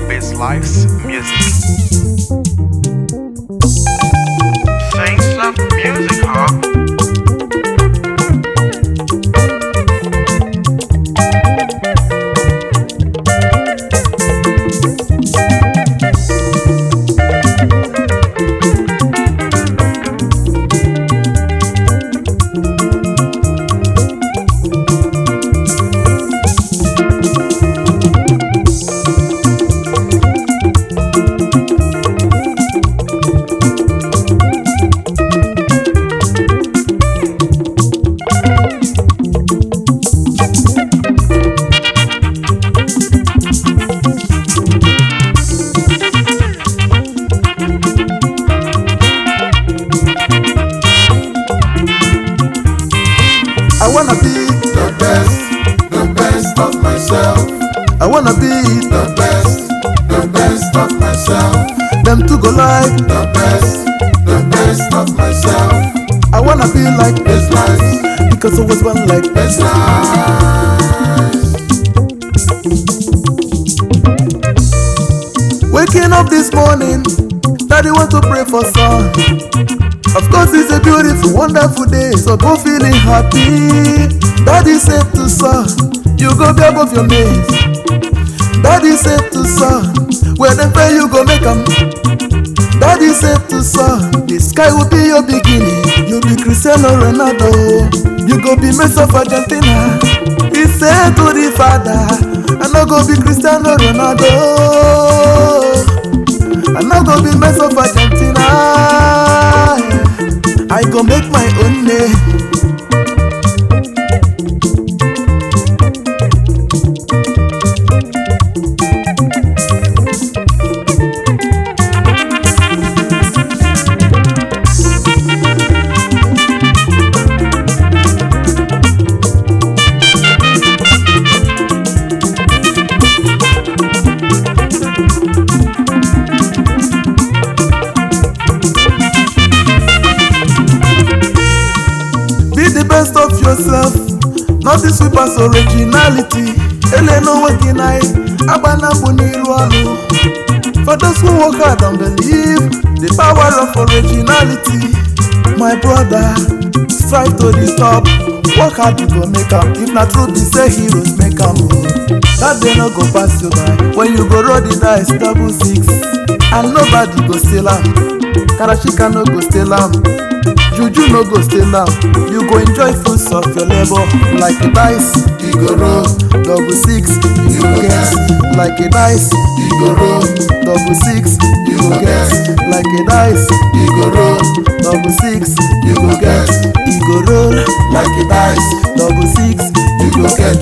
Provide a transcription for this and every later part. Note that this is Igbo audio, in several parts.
Bazelives music. Saying some music, huh? I wanna be the best of myself. I wanna be the best of myself. Them two go like the best of myself. I wanna be like Bazelives, because I was born like Bazelives. Waking up this morning, Daddy want to pray for son. Of course it's a beautiful, wonderful day, so go feeling happy. Daddy said to son, you go be above your mates. Daddy said to son, where them pray you go make 'em. Daddy said to son, the sky will be your beginning. You'll be Cristiano Ronaldo, you go be Messi of Argentina. He said to the father, I no go be Cristiano Ronaldo, I no go be Messi of Argentina. I go make my own name. Best of yourself, not the sweepers originality. Ele no working eye, abana buniru alu. For those who work hard and believe the power of originality, my brother, strive to the top. Work hard you go make 'em. If not true, be say heroes make 'em. That day no go pass you by. When you go roll the dice 66, and nobody go steal 'em. Karashika no go steal 'em. Juju no go steal am. You go enjoy fruits of your labor. Like a dice, you go roll. 66, you go get. Like a dice, you go roll. 66, you go get. Like a dice, you go roll. 66, you go get. You go roll. Like a dice, 66, you go get.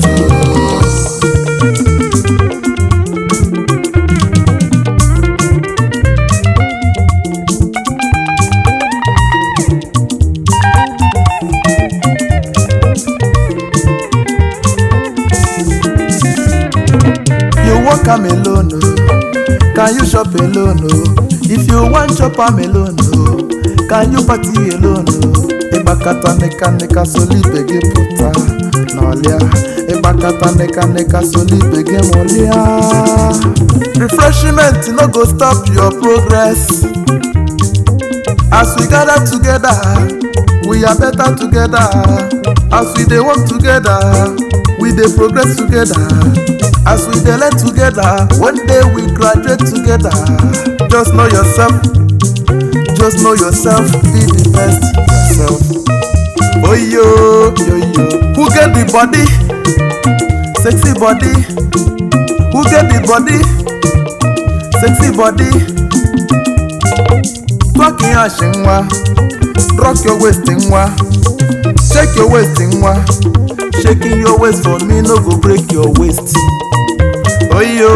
Walk am alone, oh. Can you shop alone? Oh. If you want shop am alone, oh. Can you party alone? Oh. Ebakata neka soli bege puta nolia. Ebakata neka soli bege molia. Refreshment no go stop your progress. As we gather together, we are better together. As we dey work together, we dey progress together. As we dey learn together, one day we graduate together. Just know yourself, be the best yourself. Oh yo, who get the body? Sexy body. Who get the body? Sexy body. Twerking ashingwa, rock your waist ingwa, shake your waist ingwa. Shaking your waist for me no go break your waist. Oh yo.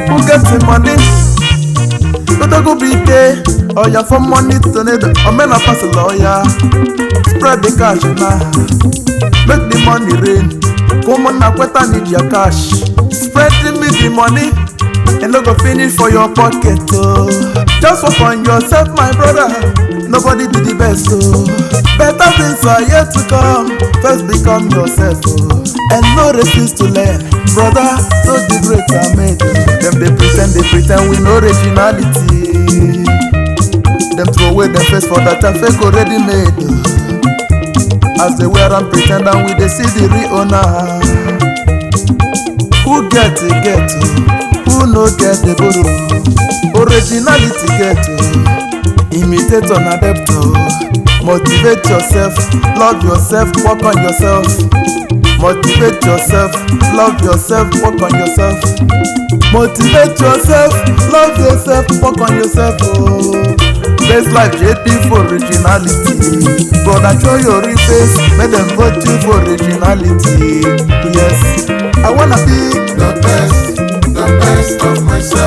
Who gets the money? Don't go be there. Oh yeah, for money to need. I'm gonna pass a lawyer. Spread the cash now. Make the money rain. Come on, Nakweta need your cash. Spreading me the money, and no go finish for your pocket. Oh. Just work on yourself, my brother. Nobody be the best. Oh. Better things are yet to come. First become yourself. Oh. And no refuse to learn. Brother, so the great are made. Oh. Them they pretend with no originality. Them throw away them face for that fake already made. Oh. As they wear and pretend and we they see the real owner. Who get it get to? Who no get the borrow? Originality get to? Imitate on adapt to? Motivate yourself, love yourself, work on yourself. Motivate yourself, love yourself, work on yourself. Motivate yourself, love yourself, work on yourself. Oh. Bazelives Jp for originality. Brother, show your real face, make them vote you for originality. Yes, I wanna be the best of myself.